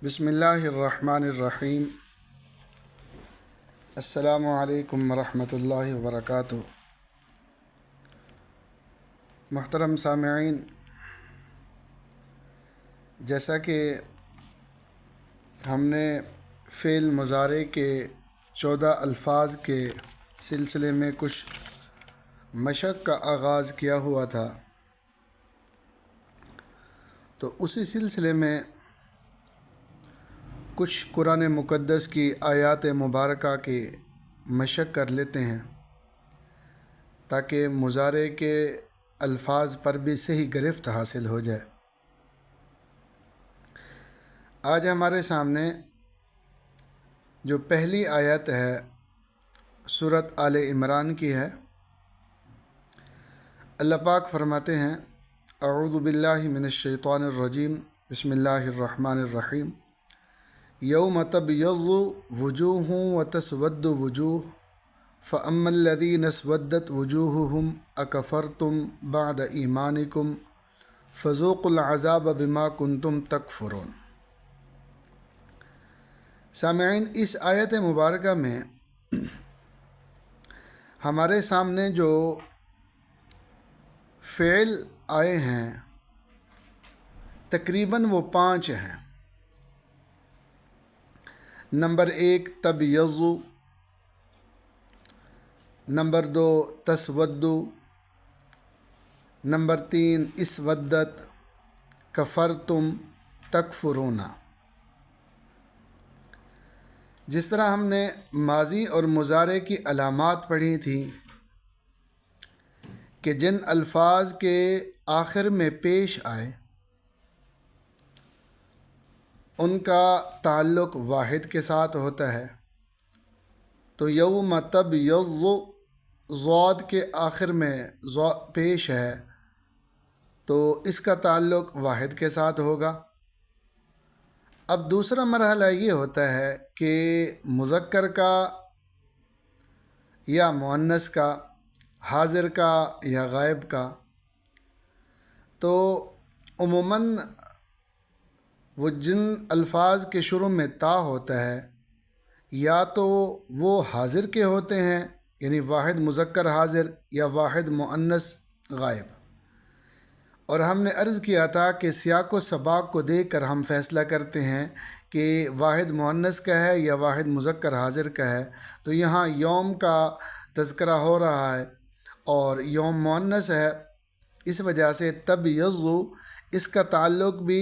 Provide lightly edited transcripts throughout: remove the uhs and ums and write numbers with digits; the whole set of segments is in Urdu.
بسم اللہ الرحمن الرحیم۔ السلام علیکم ورحمۃ اللہ وبرکاتہ۔ محترم سامعین، جیسا کہ ہم نے فعل مضارع کے 14 الفاظ کے سلسلے میں کچھ مشق کا آغاز کیا ہوا تھا، تو اسی سلسلے میں کچھ قرآن مقدس کی آیات مبارکہ کی مشق کر لیتے ہیں تاکہ مضارع کے الفاظ پر بھی صحیح گرفت حاصل ہو جائے۔ آج ہمارے سامنے جو پہلی آیت ہے سورۃ آل عمران کی ہے۔ اللہ پاک فرماتے ہیں: اعوذ باللہ من الشیطان الرجیم، بسم اللہ الرحمن الرحیم۔ یوم تبیض وجوہ وتسود وجوہ فاما الذین اسودت وجوہہم اکفرتم بعد ایمانکم فذوقوا العذاب بما کنتم تکفرون۔ سامعین، اس آیت مبارکہ میں ہمارے سامنے جو فعل آئے ہیں تقریباً وہ 5 ہیں۔ نمبر 1 تبیض، نمبر 2 تسود، نمبر 3 اسودت، کفرتم، تکفرون۔ جس طرح ہم نے ماضی اور مضارع کی علامات پڑھی تھیں کہ جن الفاظ کے آخر میں پیش آئے ان کا تعلق واحد کے ساتھ ہوتا ہے، تو یوم تبیض ضاد کے آخر میں پیش ہے تو اس کا تعلق واحد کے ساتھ ہوگا۔ اب دوسرا مرحلہ یہ ہوتا ہے کہ مذکر کا یا مؤنث کا، حاضر کا یا غائب کا، تو عموماً وہ جن الفاظ کے شروع میں تا ہوتا ہے یا تو وہ حاضر کے ہوتے ہیں، یعنی واحد مذکر حاضر یا واحد مؤنث غائب۔ اور ہم نے عرض کیا تھا کہ سیاق و سباق کو دیکھ کر ہم فیصلہ کرتے ہیں کہ واحد مؤنث کا ہے یا واحد مذکر حاضر کا ہے۔ تو یہاں یوم کا تذکرہ ہو رہا ہے اور یوم مؤنث ہے، اس وجہ سے تبیض اس کا تعلق بھی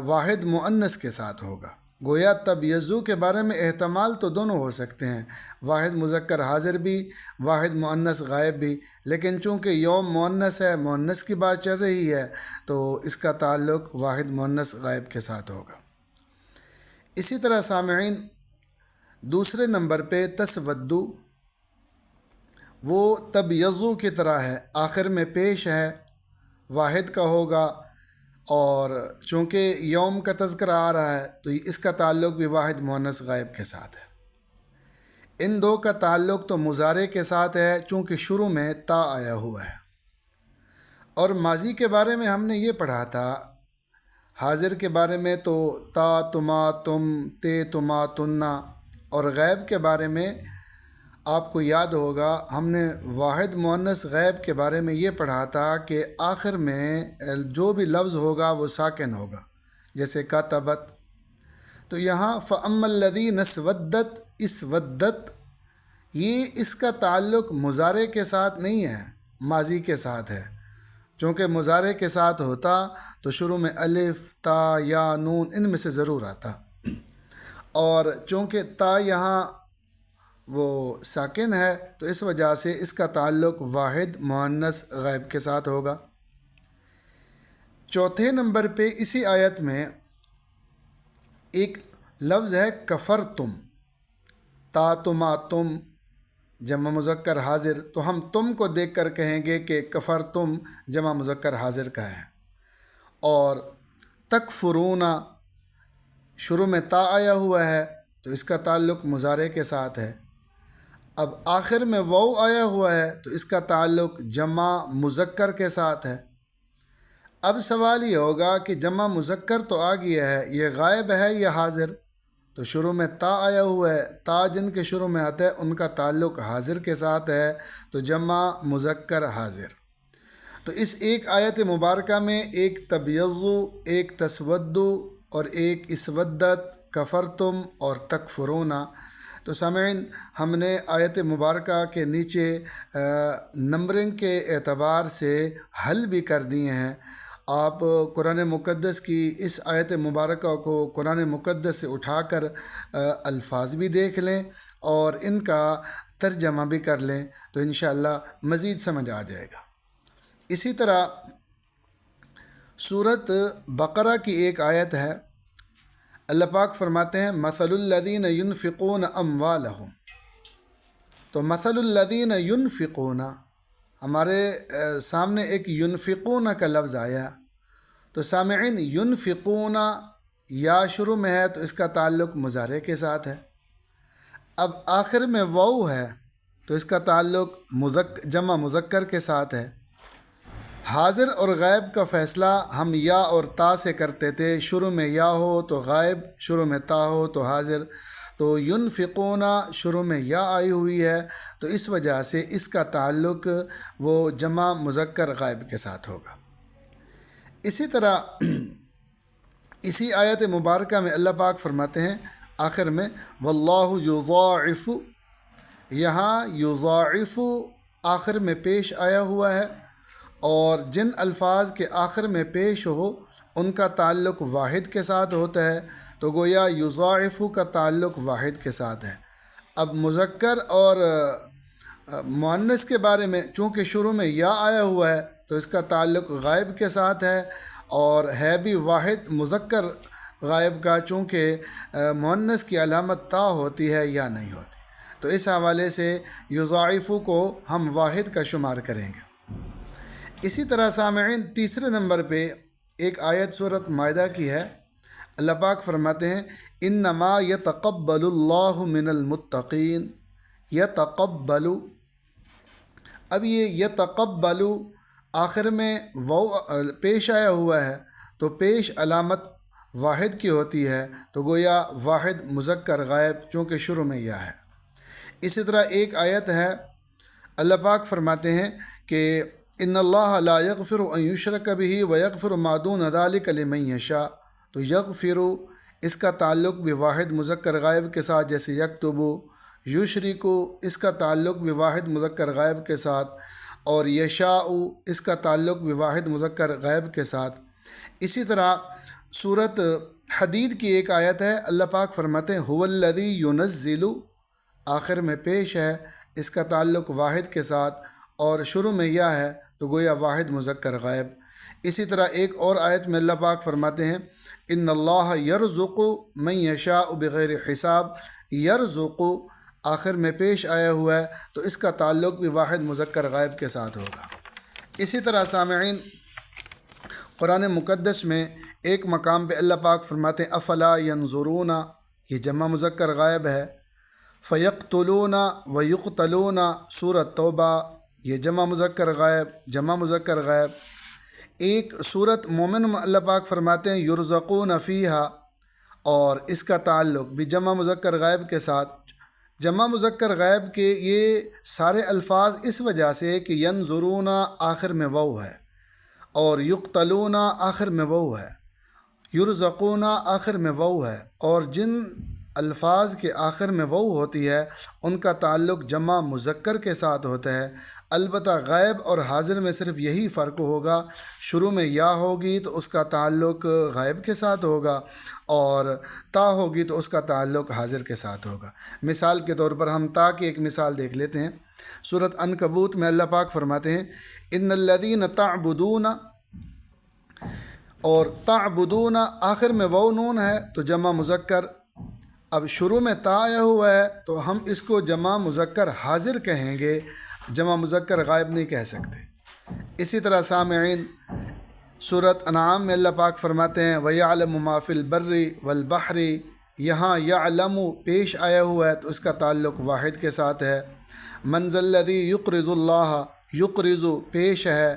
واحد مؤنث کے ساتھ ہوگا۔ گویا تبیض کے بارے میں احتمال تو دونوں ہو سکتے ہیں، واحد مذکر حاضر بھی، واحد مؤنث غائب بھی، لیکن چونکہ یوم مؤنث ہے، مؤنث کی بات چل رہی ہے، تو اس کا تعلق واحد مؤنث غائب کے ساتھ ہوگا۔ اسی طرح سامعین، دوسرے نمبر پہ تسود، وہ تبیض کی طرح ہے، آخر میں پیش ہے، واحد کا ہوگا، اور چونکہ یوم کا تذکرہ آ رہا ہے تو اس کا تعلق بھی واحد مؤنث غائب کے ساتھ ہے۔ ان دو کا تعلق تو مضارع کے ساتھ ہے چونکہ شروع میں تا آیا ہوا ہے۔ اور ماضی کے بارے میں ہم نے یہ پڑھا تھا، حاضر کے بارے میں تو تا، تما، تم، تے، تما، تنا، اور غائب کے بارے میں آپ کو یاد ہوگا ہم نے واحد مؤنث غائب کے بارے میں یہ پڑھا تھا کہ آخر میں جو بھی لفظ ہوگا وہ ساکن ہوگا، جیسے کتبت۔ تو یہاں فَأَمَّا الَّذِينَ اسْوَدَّتْ، اسودت، یہ اس کا تعلق مضارع کے ساتھ نہیں ہے، ماضی کے ساتھ ہے۔ چونکہ مضارع کے ساتھ ہوتا تو شروع میں الف، تا، یا، نون ان میں سے ضرور آتا، اور چونکہ تا یہاں وہ ساکن ہے تو اس وجہ سے اس کا تعلق واحد مؤنث غائب کے ساتھ ہوگا۔ چوتھے نمبر پہ اسی آیت میں ایک لفظ ہے کفرتم، تا، تما، تم، جمع مذکر حاضر، تو ہم تم کو دیکھ کر کہیں گے کہ کفرتم جمع مذکر حاضر کا ہے۔ اور تکفرون، شروع میں تا آیا ہوا ہے تو اس کا تعلق مضارع کے ساتھ ہے۔ اب آخر میں واو آیا ہوا ہے تو اس کا تعلق جمع مذکر کے ساتھ ہے۔ اب سوال یہ ہوگا کہ جمع مذکر تو آ گیا ہے، یہ غائب ہے یا حاضر؟ تو شروع میں تا آیا ہوا ہے، تا جن کے شروع میں آتا ہے ان کا تعلق حاضر کے ساتھ ہے، تو جمع مذکر حاضر۔ تو اس ایک آیت مبارکہ میں ایک تبیضو، ایک تسودو اور ایک اسودت، کفرتم اور تکفرونا۔ تو سامعین، ہم نے آیت مبارکہ کے نیچے نمبرنگ کے اعتبار سے حل بھی کر دیے ہیں۔ آپ قرآن مقدس کی اس آیت مبارکہ کو قرآن مقدس سے اٹھا کر الفاظ بھی دیکھ لیں اور ان کا ترجمہ بھی کر لیں تو انشاءاللہ مزید سمجھ آ جائے گا۔ اسی طرح سورۃ بقرہ کی ایک آیت ہے، اللہ پاک فرماتے ہیں مثل الذین ينفقون اموالهم۔ تو مثل الذین ينفقون، ہمارے سامنے ایک ينفقون کا لفظ آیا، تو سامعین ينفقون یا شروع میں ہے تو اس کا تعلق مضارع کے ساتھ ہے، اب آخر میں واو ہے تو اس کا تعلق جمع مذکر کے ساتھ ہے۔ حاضر اور غائب کا فیصلہ ہم یا اور تا سے کرتے تھے، شروع میں یا ہو تو غائب، شروع میں تا ہو تو حاضر۔ تو ينفقون شروع میں یا آئی ہوئی ہے تو اس وجہ سے اس کا تعلق وہ جمع مذکر غائب کے ساتھ ہوگا۔ اسی طرح اسی آیت مبارکہ میں اللہ پاک فرماتے ہیں آخر میں واللہ یضاعف، یہاں یضاعف آخر میں پیش آیا ہوا ہے، اور جن الفاظ کے آخر میں پیش ہو ان کا تعلق واحد کے ساتھ ہوتا ہے، تو گویا یضاعف کا تعلق واحد کے ساتھ ہے۔ اب مذکر اور مؤنث کے بارے میں چونکہ شروع میں یا آیا ہوا ہے تو اس کا تعلق غائب کے ساتھ ہے، اور ہے بھی واحد مذکر غائب کا، چونکہ مؤنث کی علامت تا ہوتی ہے یا نہیں ہوتی، تو اس حوالے سے یضاعف کو ہم واحد کا شمار کریں گے۔ اسی طرح سامعین تیسرے نمبر پہ ایک آیت سورۃ مائدہ کی ہے، اللہ پاک فرماتے ہیں انما یتقبل اللہ من المتقین۔ یتقبل، اب یہ یتقبل آخر میں واو پیش آیا ہوا ہے تو پیش علامت واحد کی ہوتی ہے، تو گویا واحد مذکر غائب چونکہ شروع میں یا ہے۔ اسی طرح ایک آیت ہے، اللہ پاک فرماتے ہیں کہ ان اللہ لا یغفر ان یشرک بہ ویغفر ما دون ذلک لمن یشاء۔ تو یغفر اس کا تعلق بھی واحد مذکر غائب کے ساتھ، جیسے یکتب، یشرک اس کا تعلق بھی واحد مذکر غائب کے ساتھ، اور یشاء اس کا تعلق بھی واحد مذکر غائب کے ساتھ۔ اسی طرح سورۃ حدید کی ایک آیت ہے، اللہ پاک فرماتے ہیں هو الذی ينزل، آخر میں پیش ہے، اس کا تعلق واحد کے ساتھ اور شروع میں یا ہے تو گویا واحد مذکر غائب۔ اسی طرح ایک اور آیت میں اللہ پاک فرماتے ہیں ان اللہ یرزق من یشاء بغیر حساب۔ یرزق آخر میں پیش آیا ہوا ہے تو اس کا تعلق بھی واحد مذکر غائب کے ساتھ ہوگا۔ اسی طرح سامعین قرآن مقدس میں ایک مقام پہ اللہ پاک فرماتے ہیں افلا ینظرون، یہ جمع مذکر غائب ہے۔ فیقتلون ویقتلون سورۃ توبہ، یہ جمع مذکر غائب، جمع مذکر غائب۔ ایک سورۃ مومن میں اللہ پاک فرماتے ہیں یرزقون فیہا، اور اس کا تعلق بھی جمع مذکر غائب کے ساتھ۔ جمع مذکر غائب کے یہ سارے الفاظ اس وجہ سے کہ ینظرون آخر میں واو ہے، اور یقتلون آخر میں واو ہے، یرزقون آخر میں واو ہے، اور جن الفاظ کے آخر میں واو ہوتی ہے ان کا تعلق جمع مذکر کے ساتھ ہوتا ہے۔ البتہ غائب اور حاضر میں صرف یہی فرق ہوگا، شروع میں یا ہوگی تو اس کا تعلق غائب کے ساتھ ہوگا، اور تا ہوگی تو اس کا تعلق حاضر کے ساتھ ہوگا۔ مثال کے طور پر ہم تا کی ایک مثال دیکھ لیتے ہیں۔ سورۃ عنکبوت میں اللہ پاک فرماتے ہیں ان الذین تعبدون، اور تعبدون آخر میں واو نون ہے تو جمع مذکر، اب شروع میں تا آیا ہوا ہے تو ہم اس کو جمع مذکر حاضر کہیں گے، جمع مذکر غائب نہیں کہہ سکتے۔ اسی طرح سامعین سورۃ انعام میں اللہ پاک فرماتے ہیں وَيَعْلَمُ مَا فِي الْبَرِّ وَالْبَحْرِ، یہاں یعلم پیش آیا ہوا ہے تو اس کا تعلق واحد کے ساتھ ہے۔ مَنْ ذَا الَّذِي يُقْرِضُ اللَّهَ، یقرض پیش ہے